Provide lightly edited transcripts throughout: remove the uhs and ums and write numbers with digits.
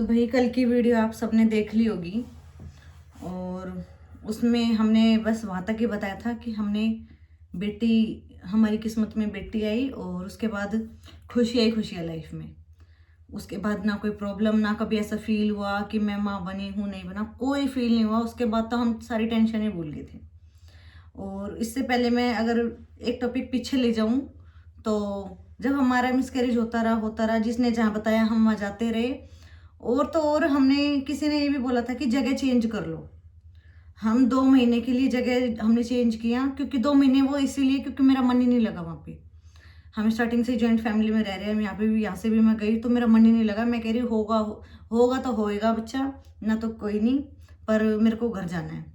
भाई कल की वीडियो आप सबने देख ली होगी और उसमें हमने बस वहाँ तक ही बताया था कि हमने बेटी, हमारी किस्मत में बेटी आई और उसके बाद खुशियाँ लाइफ में। उसके बाद ना कोई प्रॉब्लम, ना कभी ऐसा फील हुआ कि मैं माँ बनी हूँ नहीं बना, कोई फील नहीं हुआ। उसके बाद तो हम सारी टेंशन ही भूल गए थे। और इससे पहले मैं अगर एक टॉपिक पीछे ले जाऊँ तो जब हमारा मिसकैरेज होता रहा, जिसने जहाँ बताया हम वहाँ जाते रहे। और तो और हमने, किसी ने ये भी बोला था कि जगह चेंज कर लो। हम 2 महीने के लिए जगह हमने चेंज किया, क्योंकि 2 महीने वो इसीलिए क्योंकि मेरा मन ही नहीं लगा वहाँ पे। हम स्टार्टिंग से जॉइंट फैमिली में रह रहे हैं, यहाँ पे भी, यहाँ से भी मैं गई तो मेरा मन ही नहीं लगा। मैं कह रही होगा तो होएगा बच्चा, ना तो कोई नहीं, पर मेरे को घर जाना है।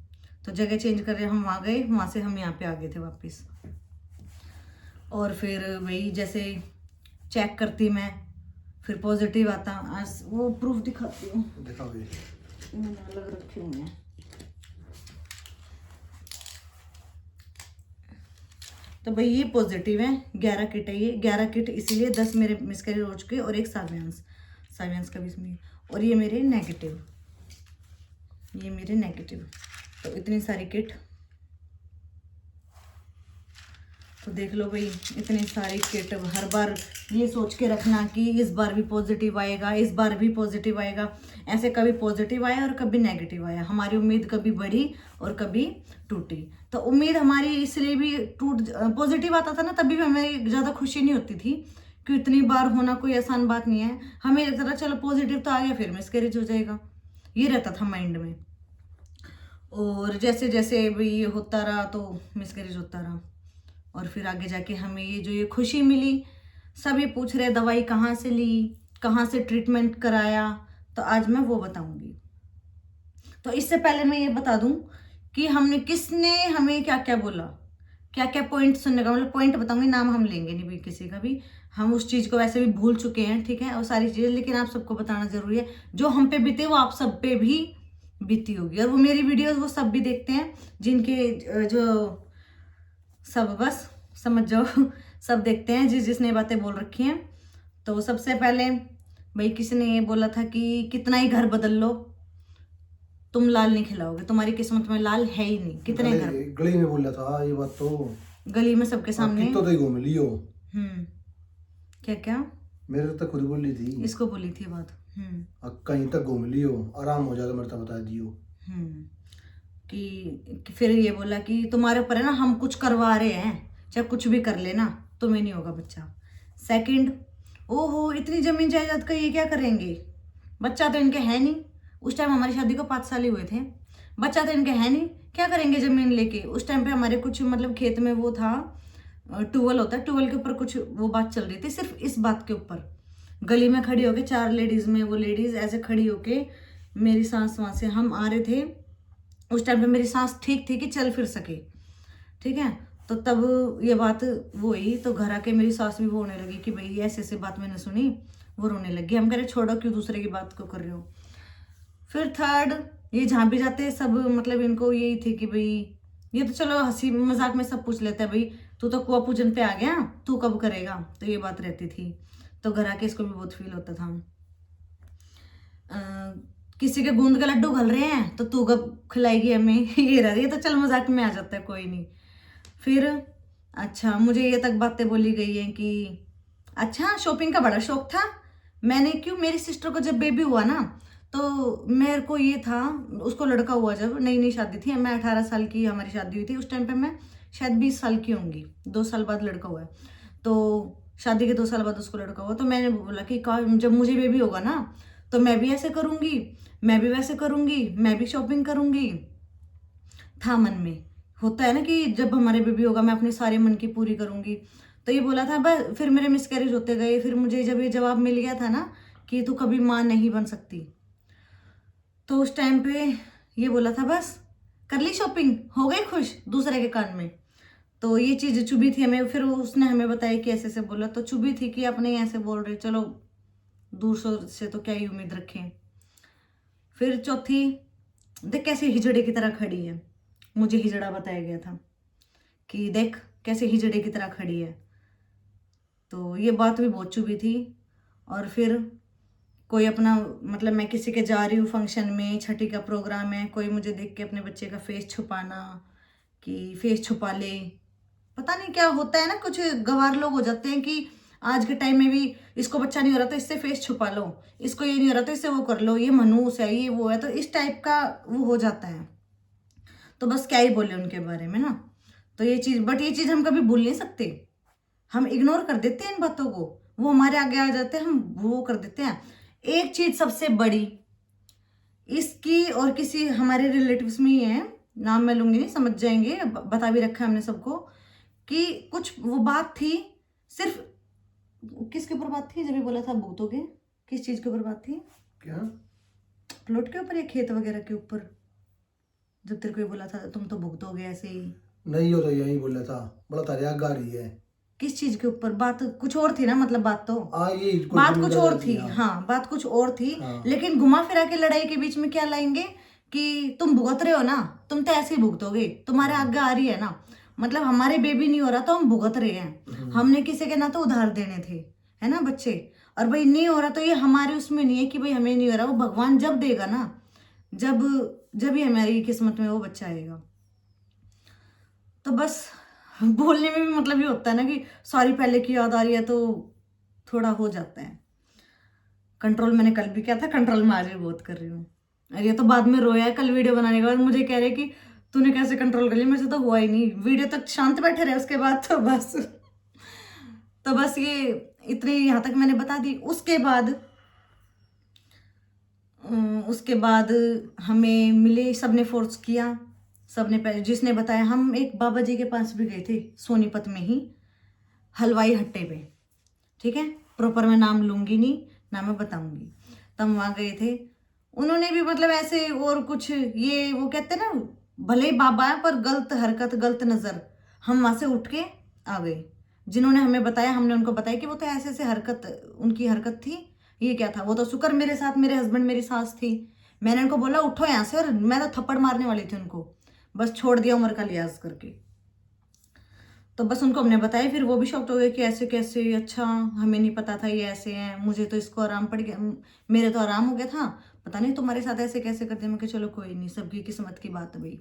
तो जगह चेंज कर रहे हम वहाँ गए, वहाँ से हम यहाँ पे आ गए थे वापस। और फिर वही जैसे चेक करती मैं, फिर पॉजिटिव आता। आज वो प्रूफ दिखाती हूँ, मैंने अलग रखी हुई है। तो भाई ये पॉजिटिव है, 11 किट है। ये 11 किट इसीलिए 10 मेरे मिसकैरेज हो चुके और एक सावियांस का भी इसमें। और ये मेरे नेगेटिव, तो इतनी सारी किट। तो देख लो भाई, इतनी सारी किट। हर बार ये सोच के रखना कि इस बार भी पॉजिटिव आएगा, इस बार भी पॉजिटिव आएगा। ऐसे कभी पॉजिटिव आया और कभी नेगेटिव आया। हमारी उम्मीद कभी बढ़ी और कभी टूटी। तो उम्मीद हमारी इसलिए भी पॉजिटिव आता था ना, तभी भी हमें ज़्यादा खुशी नहीं होती थी कि इतनी बार होना कोई आसान बात नहीं है। हमें लगता था चलो पॉजिटिव तो आ गया, फिर मिसकैरेज हो जाएगा, ये रहता था माइंड में। और जैसे जैसे भी ये होता रहा तो मिसकैरेज होता रहा। और फिर आगे जाके हमें ये खुशी मिली। सभी पूछ रहे दवाई कहाँ से ली, कहाँ से ट्रीटमेंट कराया, तो आज मैं वो बताऊंगी। तो इससे पहले मैं ये बता दूं कि किसने हमें क्या क्या बोला, क्या क्या पॉइंट सुनने का, मतलब पॉइंट बताऊंगी, नाम हम लेंगे नहीं भी किसी का भी। हम उस चीज को वैसे भी भूल चुके हैं, ठीक है, और सारी चीजें, लेकिन आप सबको बताना जरूरी है। जो हम पे बीते वो आप सब पे भी बीती होगी। और वो मेरी वीडियोस वो सब भी देखते हैं, जिनके जो सब, बस समझ जाओ सब देखते हैं जिसने बातें बोल रखी हैं। तो सबसे पहले भाई किसी ने ये बोला था कि कितना ही घर बदल लो तुम लाल नहीं खिलाओगे, तुम्हारी किस्मत में लाल है ही नहीं। कितने घर गली में बोला था ये बात, तो गली में सबके सामने तो घूम लियो। क्या क्या मेरे तो खुद बोली थी, इसको बोली थी बात। कहीं तक घूम लियो, आराम हो जाएगा, मेरे तो बता दियो। कि फिर ये बोला कि तुम्हारे ऊपर है ना, हम कुछ करवा रहे हैं, चाहे कुछ भी कर लेना, तुम्हें नहीं होगा बच्चा। सेकंड, ओहो इतनी जमीन जायदाद का ये क्या करेंगे, बच्चा तो इनके है नहीं। उस टाइम हमारी शादी को 5 साल ही हुए थे, बच्चा तो इनके है नहीं, क्या करेंगे जमीन लेके। उस टाइम पे हमारे कुछ मतलब खेत में वो था, ट्यूबवेल होता है, ट्यूबवेल के ऊपर कुछ वो बात चल रही थी, सिर्फ इस बात के ऊपर। गली में खड़ी होके 4 लेडीज में वो लेडीज ऐसे खड़ी होके, मेरी सांस वहां से हम आ रहे थे। उस टाइम पे मेरी सांस ठीक थी कि चल फिर सके, ठीक है। तो तब ये बात वो हुई, तो घर आके मेरी सास भी वो होने लगी कि भाई ऐसे ऐसे बात मैंने सुनी, वो रोने लगी। हम कह रहे छोड़ो, क्यों दूसरे की बात को कर रहे हो। फिर थर्ड, ये जहाँ भी जाते सब मतलब इनको यही थे कि भाई, ये तो चलो हंसी मजाक में सब पूछ लेते हैं, भाई तू तो कुआ पूजन पे आ गया, तू कब करेगा, तो ये बात रहती थी। तो घर आके इसको भी बहुत फील होता था। किसी के गूंद के लड्डू खल रहे हैं तो तू कब खिलाएगी हमें ये रह रही है, तो चल मजाक में आ जाता है, कोई नहीं। फिर अच्छा, मुझे ये तक बातें बोली गई है कि अच्छा शॉपिंग का बड़ा शौक था। मैंने क्यों, मेरी सिस्टर को जब बेबी हुआ ना, तो मेरे को ये था, उसको लड़का हुआ जब नई नई शादी थी, मैं 18 साल की हमारी शादी हुई थी, उस टाइम पे मैं शायद 20 साल की होंगी। 2 साल बाद लड़का हुआ है, तो शादी के 2 साल बाद उसको लड़का हुआ। तो मैंने बोला कि जब मुझे बेबी होगा ना, तो मैं भी ऐसे करूंगी, मैं भी वैसे करूंगी, मैं भी शॉपिंग करूंगी। था मन में, होता है ना कि जब हमारे बेबी होगा मैं अपने सारे मन की पूरी करूंगी। तो ये बोला था बस। फिर मेरे मिसकैरेज होते गए, फिर मुझे जब ये जवाब मिल गया था ना कि तू कभी माँ नहीं बन सकती, तो उस टाइम पे ये बोला था बस, कर ली शॉपिंग, हो गई खुश दूसरे के कान में। तो ये चीज चुभी थी हमें। फिर उसने हमें बताया कि ऐसे ऐसे बोला, तो चुभी थी कि अपने ऐसे बोल रहे, चलो दूर से तो क्या ही उम्मीद रखें। फिर चौथी, देख कैसे हिजड़े की तरह खड़ी है, मुझे हिजड़ा बताया गया था कि देख कैसे हिजड़े की तरह खड़ी है। तो ये बात भी बहुत चुभी थी। और फिर कोई अपना मतलब मैं किसी के जा रही हूँ फंक्शन में, छठी का प्रोग्राम है, कोई मुझे देख के अपने बच्चे का फेस छुपाना कि फेस छुपा ले, पता नहीं क्या होता है ना, कुछ गंवार लोग हो जाते हैं कि आज के टाइम में भी इसको बच्चा नहीं हो रहा तो इससे फेस छुपा लो, इसको ये नहीं हो रहा तो इससे वो कर लो, ये मनहूस है, ये वो है, तो इस टाइप का वो हो जाता है। तो बस क्या ही बोले उनके बारे में ना। तो ये चीज़, बट ये चीज़ हम कभी भूल नहीं सकते, हम इग्नोर कर देते हैं इन बातों को, वो हमारे आगे आ जाते हैं, हम वो कर देते हैं। एक चीज़ सबसे बड़ी इसकी, और किसी हमारे रिलेटिव्स में ही है, नाम मैं लूंगी नहीं, समझ जाएंगे, बता भी रखा है हमने सबको, कि कुछ वो बात थी, सिर्फ किसके ऊपर बात थी, जब भी बोला था भूतोगे, किस चीज के ऊपर बात थी, क्या? प्लॉट के ऊपर या खेत वगैरह के ऊपर, जब तेरे को ये बोला था तुम तो भुगतोगे ऐसे ही, नहीं, हो तो यही बोला था, बड़ा तारिया गा रही है। किस चीज के ऊपर बात, कुछ और थी ना, मतलब बात तो ये बात कुछ और थी, हाँ। हाँ बात कुछ और थी, हाँ। लेकिन घुमा फिरा के लड़ाई के बीच में क्या लाएंगे कि तुम भुगत रहे हो ना, तुम तो ऐसे ही भुगतोगे, तुम्हारे आगे आ रही है ना, मतलब हमारे बेबी नहीं हो रहा तो हम भुगत रहे हैं, हमने किसी के ना तो उधार देने थे, है ना बच्चे, और भाई नहीं हो रहा तो ये हमारे उसमें नहीं है कि भाई हमें नहीं हो रहा, वो भगवान जब देगा ना, जब जब ही हमारी किस्मत में वो बच्चा आएगा। तो बस बोलने में भी मतलब ये होता है ना कि सॉरी पहले की याद आ रही है तो थोड़ा हो जाता है कंट्रोल। मैंने कल भी किया था कंट्रोल, में आज भी बहुत कर रही हूँ। और ये तो बाद में रोया है, कल वीडियो बनाने के बाद मुझे कह रहे कि तूने कैसे कंट्रोल कर लिया, मेरे से तो हुआ ही नहीं, वीडियो तक शांत बैठे रहे, उसके बाद तो बस ये इतनी यहाँ तक मैंने बता दी। उसके बाद हमें मिले, सबने फोर्स किया, सबने जिसने बताया, हम एक बाबा जी के पास भी गए थे सोनीपत में ही, हलवाई हट्टे पे, ठीक है, प्रॉपर मैं नाम लूंगी नहीं ना, मैं बताऊंगी। तब वहाँ गए थे, उन्होंने भी मतलब ऐसे और कुछ, ये वो कहते हैं ना, भले ही बाबा है पर गलत हरकत, गलत नज़र, हम वहाँ से उठ के आ गए। जिन्होंने हमें बताया, हमने उनको बताया कि वो तो ऐसे ऐसे हरकत, उनकी हरकत थी, ये क्या था, वो तो शुक्र मेरे साथ मेरे हस्बैंड मेरी सास थी, मैंने उनको बोला उठो यहाँ से, और मैं तो थप्पड़ मारने वाली थी उनको, बस छोड़ दिया उम्र का लिहाज करके। तो बस उनको हमने बताया, फिर वो भी शॉक्ट हो गए कि ऐसे कैसे, अच्छा हमें नहीं पता था ये ऐसे हैं, मुझे तो इसको आराम पड़ गया, मेरे तो आराम हो गया था, पता नहीं तुम्हारे साथ ऐसे कैसे करते। मैं कि चलो कोई नहीं, सबकी किस्मत की बात है भाई।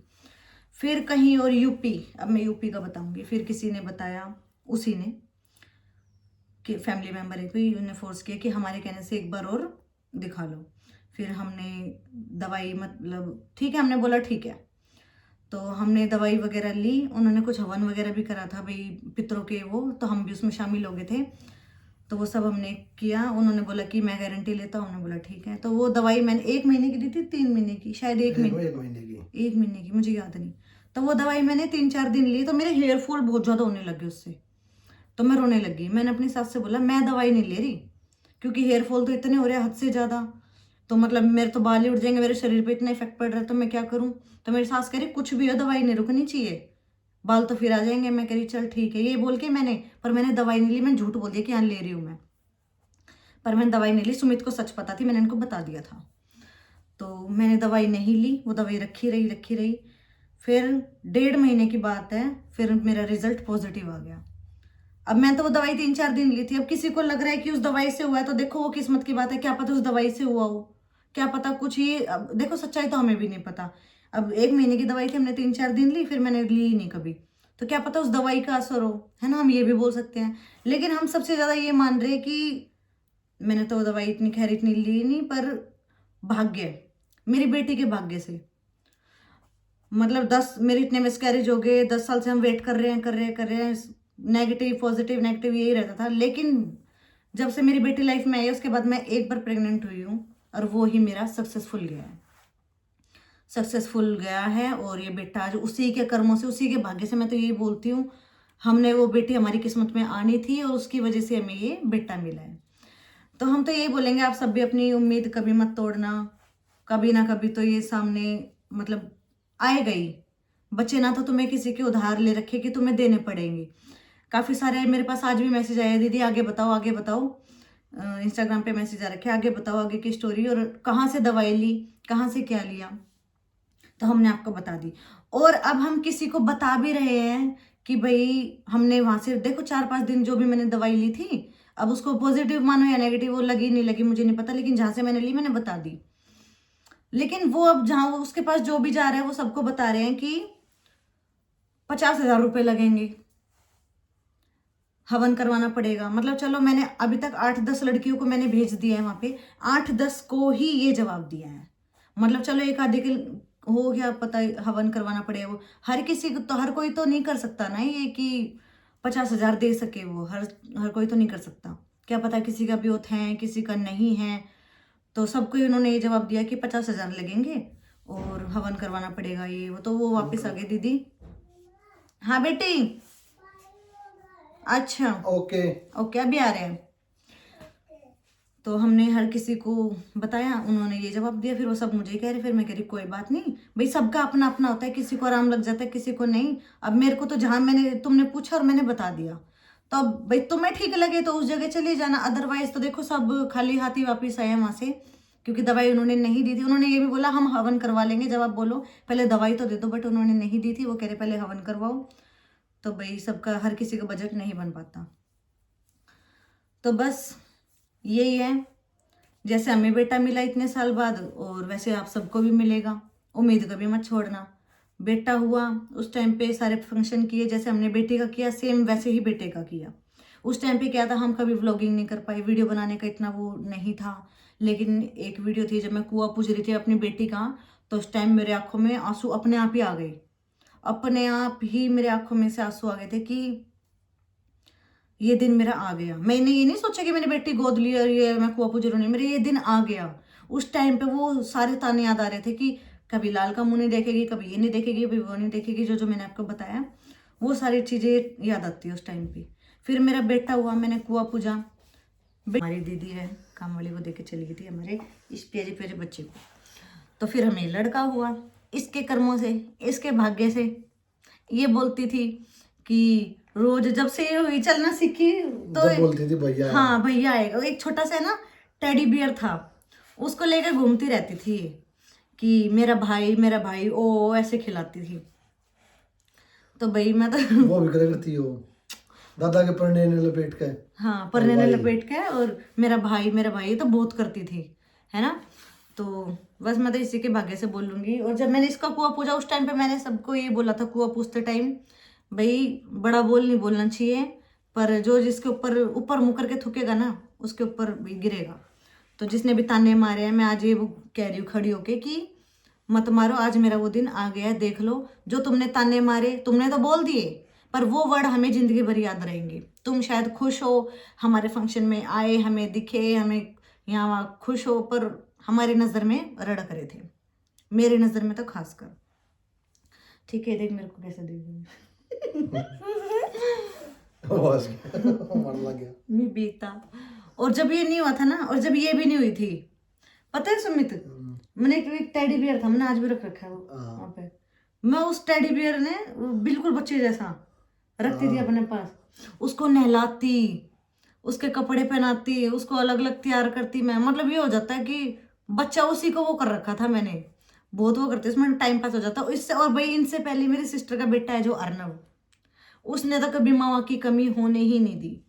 फिर कहीं और यूपी, अब मैं यूपी का बताऊंगी, फिर किसी ने बताया, उसी ने कि फैमिली मेम्बर है कोई, उन्हें फोर्स किया कि हमारे कहने से एक बार और दिखा लो। फिर हमने दवाई, मतलब ठीक है, हमने बोला ठीक है, तो हमने दवाई वगैरह ली, उन्होंने कुछ हवन वगैरह भी करा था भाई पितरों के, वो तो हम भी उसमें शामिल हो गए थे, तो वो सब हमने किया। उन्होंने बोला कि मैं गारंटी लेता हूँ, हमने बोला ठीक है। तो वो दवाई मैंने 1 महीने की दी थी, 3 महीने की शायद, 1 महीने की मुझे याद नहीं। तो वो दवाई मैंने 3-4 दिन ली, तो मेरे हेयर फॉल बहुत ज़्यादा होने लगे उससे, तो मैं रोने लगी। मैंने अपनी सास से बोला मैं दवाई नहीं ले रही, क्योंकि हेयर फॉल तो इतने हो रहे हैं हद से ज़्यादा, तो मतलब मेरे तो बाल ही उड़ जाएंगे, मेरे शरीर पे इतना इफेक्ट पड़ रहा है, तो मैं क्या करूं। तो मेरी सास कह रही कुछ भी हो दवाई नहीं रुकनी चाहिए, बाल तो फिर आ जाएंगे। मैं कह रही चल ठीक है, ये बोल के मैंने दवाई नहीं ली, मैंने झूठ बोल दिया कि हाँ ले रही हूँ मैं, पर मैंने दवाई नहीं ली। सुमित को सच पता थी, मैंने इनको बता दिया था, तो मैंने दवाई नहीं ली, वो दवाई रखी रही। फिर 1.5 महीने की बात है, फिर मेरा रिजल्ट पॉजिटिव आ गया। अब मैं तो वो दवाई 3-4 दिन ली थी, अब किसी को लग रहा है कि उस दवाई से हुआ है, तो देखो वो किस्मत की बात है, क्या पता उस दवाई से हुआ हो, क्या पता कुछ ही, अब देखो सच्चाई तो हमें भी नहीं पता। अब 1 महीने की दवाई थी, हमने 3-4 दिन ली, फिर मैंने ली ही नहीं कभी, तो क्या पता उस दवाई का असर हो, है ना, हम ये भी बोल सकते हैं। लेकिन हम सबसे ज्यादा ये मान रहे कि मैंने तो दवाई इतनी खैर इतनी ली नहीं, पर भाग्य, मेरी बेटी के भाग्य से, मतलब 10 मेरे इतने मिसकैरेज हो गए, 10 साल से हम वेट कर रहे हैं, नेगेटिव पॉजिटिव नेगेटिव यही रहता था। लेकिन जब से मेरी बेटी लाइफ में आई उसके बाद मैं एक बार प्रेग्नेंट हुई हूँ, और वो ही मेरा सक्सेसफुल गया है। और ये बेटा आज उसी के कर्मों से, उसी के भाग्य से, मैं तो यही बोलती हूँ, हमने वो बेटी हमारी किस्मत में आनी थी, और उसकी वजह से हमें ये बेटा मिला है। तो हम तो यही बोलेंगे, आप सब भी अपनी उम्मीद कभी मत तोड़ना, कभी ना कभी तो ये सामने मतलब आएगा ही। बच्चे ना तो तुम्हें किसी के उधार ले रखे कि तुम्हें देने पड़ेंगे। काफ़ी सारे मेरे पास आज भी मैसेज आए, दीदी आगे बताओ आगे बताओ, इंस्टाग्राम पे मैसेज आ रखे आगे बताओ आगे की स्टोरी, और कहाँ से दवाई ली, कहाँ से क्या लिया, तो हमने आपको बता दी। और अब हम किसी को बता भी रहे हैं कि भाई हमने वहां से देखो 4-5 दिन जो भी मैंने दवाई ली थी, अब उसको पॉजिटिव मानो या नेगेटिव, वो लगी नहीं लगी मुझे नहीं पता, लेकिन जहां से मैंने ली मैंने बता दी। लेकिन वो अब जहां वो उसके पास जो भी जा रहा है वो सबको बता रहे हैं कि 50,000 रुपये लगेंगे, हवन करवाना पड़ेगा। मतलब चलो मैंने अभी तक 8-10 लड़कियों को मैंने भेज दिया है वहां पे, 8-10 को ही ये जवाब दिया है। मतलब चलो एक आधे के हो गया पता हवन करवाना पड़ेगा, वो हर किसी को तो, हर कोई तो नहीं कर सकता ना ये कि 50,000 दे सके, वो हर हर कोई तो नहीं कर सकता। क्या पता किसी का ब्योत है किसी का नहीं है, तो सबको उन्होंने ये जवाब दिया कि 50,000 लगेंगे और हवन करवाना पड़ेगा ये वो। तो वो वापस आ गई दीदी। हाँ बेटी, अच्छा ओके। ओके अभी आ रहे हैं। तो हमने हर किसी को बताया, उन्होंने ये जवाब दिया, फिर वो सब मुझे ही कह रहे, फिर मैं कह रही कोई बात नहीं भाई, सबका अपना अपना होता है, किसी को आराम लग जाता है किसी को नहीं। अब मेरे को तो जहां मैंने तुमने पूछा और मैंने बता दिया, तो अब भाई तुम्हें ठीक लगे तो उस जगह चले जाना, अदरवाइज तो देखो सब खाली हाथ ही वापिस आए वहां से, क्योंकि दवाई उन्होंने नहीं दी थी। उन्होंने ये भी बोला हम हवन करवा लेंगे, जब आप बोलो पहले दवाई तो दे दो, बट उन्होंने नहीं दी थी, वो कह रहे पहले हवन करवाओ। तो भाई सबका हर किसी का बजट नहीं बन पाता, तो बस यही है। जैसे हमें बेटा मिला इतने साल बाद, और वैसे आप सबको भी मिलेगा, उम्मीद कभी मत छोड़ना। बेटा हुआ उस टाइम पे सारे फंक्शन किए, जैसे हमने बेटी का किया सेम वैसे ही बेटे का किया। उस टाइम पे क्या था, हम कभी व्लॉगिंग नहीं कर पाए, वीडियो बनाने का इतना वो नहीं था। लेकिन एक वीडियो थी जब मैं कुआं पूज रही थी अपनी बेटी का, तो उस टाइम मेरे आंखों में आंसू अपने आप ही आ गए, अपने आप ही मेरे आंखों में से आंसू आ गए थे कि ये दिन मेरा आ गया। मैंने ये नहीं सोचा कि मैंने बेटी गोद ली और ये मैं कुआं पूज रही हूँ, मेरे ये दिन आ गया। उस टाइम पे वो सारे ताने याद आ रहे थे कि कभी लाल का मुंह नहीं देखेगी, कभी ये नहीं देखेगी, कभी वो नहीं देखेगी, जो जो मैंने आपको बताया वो सारी चीजें याद आती है उस टाइम पे। फिर मेरा बेटा हुआ, मैंने कुआं पूजा। हमारी दीदी है काम वाली, वो देके चली गई थी हमारे इस प्यारे प्यारे बच्चे को। तो फिर हमें लड़का हुआ, इसके कर्मों से इसके भाग्य से। ये बोलती थी कि रोज जब से ये हुई चलना सीखी तो जब बोलती थी भैया, हाँ भैया आएगा। एक छोटा सा ना टेडी बियर था, उसको लेकर घूमती रहती थी कि मेरा भाई ओ ऐसे खिलाती थी। तो भाई मैं तो वो भी करे करती हो दादा के परने ने लपेट के। हाँ परने ने लपेट के, और मेरा भाई ये तो बहुत करती थी, है ना। तो बस मैं तो इसी के भाग्य से बोलूंगी। और जब मैंने इसका कुआं पूजा उस टाइम पे मैंने सबको ये बोला था कुआं पूछते टाइम, भाई बड़ा बोल नहीं बोलना चाहिए, पर जो जिसके ऊपर ऊपर मुँह करके थूकेगा ना उसके ऊपर भी गिरेगा। तो जिसने भी ताने मारे हैं, मैं आज ये वो कह रही हूँ खड़ी होके कि मत मारो, आज मेरा वो दिन आ गया है। देख लो जो तुमने ताने मारे तुमने तो बोल दिए, पर वो वर्ड हमें जिंदगी भर याद रहेंगे। तुम शायद खुश हो हमारे फंक्शन में आए, हमें दिखे, हमें यहाँ वहाँ खुश हो, पर हमारी नज़र में रड़क रहे थे, मेरी नज़र में तो खासकर। ठीक है देख मेरे को कैसे देख मर लग गया मैं बीता। और जब ये नहीं हुआ था ना, और जब ये भी नहीं हुई थी, पता है सुमित, मैंने एक टेडी बियर था, मैंने आज भी रख रखा है वो वहाँ पे। मैं उस टेडी बियर ने बिल्कुल बच्चे जैसा रखती थी अपने पास, उसको नहलाती, उसके कपड़े पहनाती, उसको अलग अलग तैयार करती मैं। मतलब ये हो जाता है कि बच्चा उसी को वो कर रखा था मैंने, बहुत वो करते, उसमें टाइम पास हो जाता इससे। और भाई इनसे पहले मेरी सिस्टर का बेटा है जो अर्नव, उसने तो कभी माँ की कमी होने ही नहीं दी,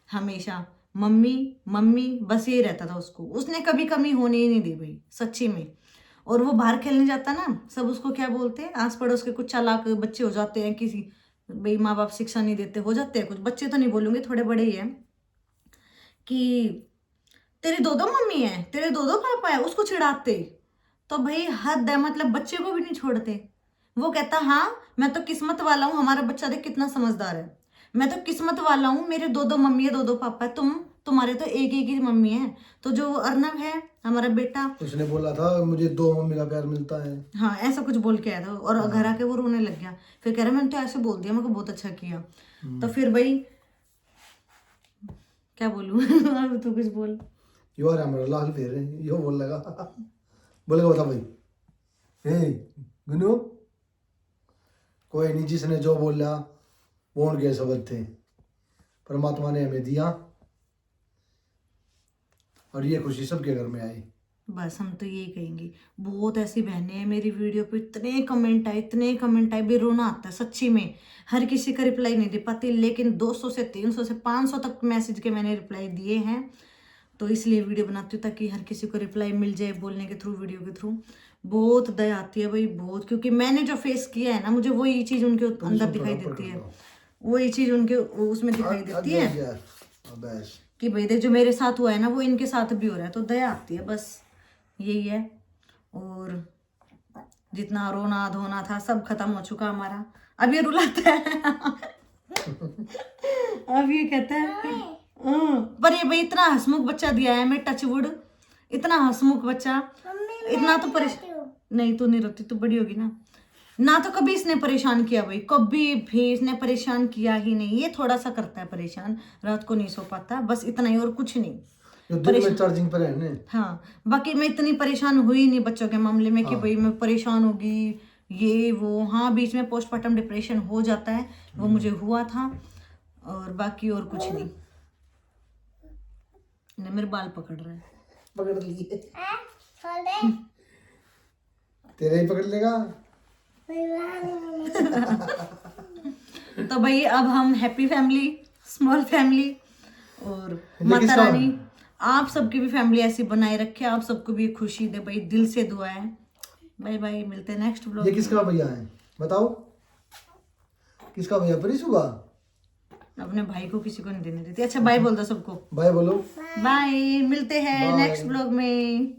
हमेशा मम्मी मम्मी बस ये रहता था उसको, उसने कभी कमी होने ही नहीं दी भाई सच्ची में। और वो बाहर खेलने जाता ना, सब उसको क्या बोलते हैं, आस पड़ोस के कुछ चालाक बच्चे हो जाते हैं, किसी भाई माँ बाप शिक्षा नहीं देते, हो जाते हैं कुछ बच्चे, तो नहीं बोलूंगे थोड़े बड़े ही हैं, कि तेरी दो मम्मी है, तेरे दो पापा है, उसको चिढ़ाते। तो भाई हद है, मतलब बच्चे को भी नहीं छोड़ते। वो कहता हाँ मैं तो किस्मत वाला हूँ, हमारा बच्चा देख कितना समझदार है, मैं तो किस्मत वाला हूँ, मेरे दो मम्मी है, दो पापा है, तुम्हारे तो एक ही मम्मी है। तो जो अर्नव है हमारा बेटा, उसने बोला था मुझे 2 मम्मी का प्यार मिलता है, हाँ ऐसा कुछ बोल के आया था, और घर आके वो रोने लग गया। फिर कह रहा मैंने तो ऐसे बोल दिया, मेरे को बहुत अच्छा किया। तो फिर भाई क्या बोलूं अब तो कुछ बोल। यो अरे हमारा लाल फेर है यो बोल लगा बोलेगा बता भाई हे गुनु कोई नहीं, जिसने जो बोला वो उनके सबद थे, परमात्मा ने हमें दिया और ये खुशी सबके घर में आई। बस हम तो यही कहेंगे। बहुत ऐसी बहनें हैं मेरी वीडियो पे, इतने कमेंट आए, बेरोना आता है सच्ची में। हर किसी का रिप्लाई नहीं दे पाती, लेकिन 200 से 300 से 500 तक मैसेज के मैंने रिप्लाई दिए हैं। तो इसलिए वीडियो बनाती हूँ ताकि हर किसी को रिप्लाई मिल जाए बोलने के थ्रू, वीडियो के थ्रू। बहुत दया आती है भाई, बहुत, क्योंकि मैंने जो फेस किया है ना, मुझे वही चीज़ उनके अंदर दिखाई देती है, वही चीज़ उनके उसमें दिखाई देती है कि भाई देख जो मेरे साथ हुआ है ना, वो इनके साथ भी हो रहा है। तो दया आती है, बस यही है। और जितना रोना धोना था सब खत्म हो चुका हमारा। अब ये रुलाता है अब ये कहता है पर ये भाई इतना हंसमुख बच्चा दिया है, मैं टचवुड, इतना हंसमुख बच्चा, इतना तो परेशान नहीं, तू नहीं रोती, तू बड़ी होगी ना तो कभी इसने परेशान किया भाई, कभी भी इसने परेशान किया ही नहीं। ये थोड़ा सा करता है परेशान, रात को नहीं सो पाता, बस इतना ही, और कुछ नहीं। दिन में चार्जिंग पर है ने। हाँ, बाकी मैं इतनी परेशान हुई नहीं बच्चों के मामले में कि भाई मैं परेशान होगी ये वो। हाँ, बीच में पोस्टमार्टम डिप्रेशन हो जाता है, वो मुझे हुआ था, और बाकी और कुछ नहीं। मेरे बाल पकड़ रहा है, पकड़ लिए तेरे ही पकड़ लेगा। तो भाई अब हम हैप्पी फैमिली, स्मॉल फैमिली, और माता रानी आप सबकी भी फैमिली ऐसी बनाए रखे, आप सबको भी खुशी दे भाई, दिल से दुआ है। बाय बाय, मिलते हैं नेक्स्ट ब्लॉग। ये किसका भैया है बताओ, किसका भैया? परीशु का। अपने भाई को किसी को नहीं देने देती। अच्छा बाय बोल दो सबको, बाय बोलो। बाय, मिलते हैं नेक्स्ट ब्लॉग में।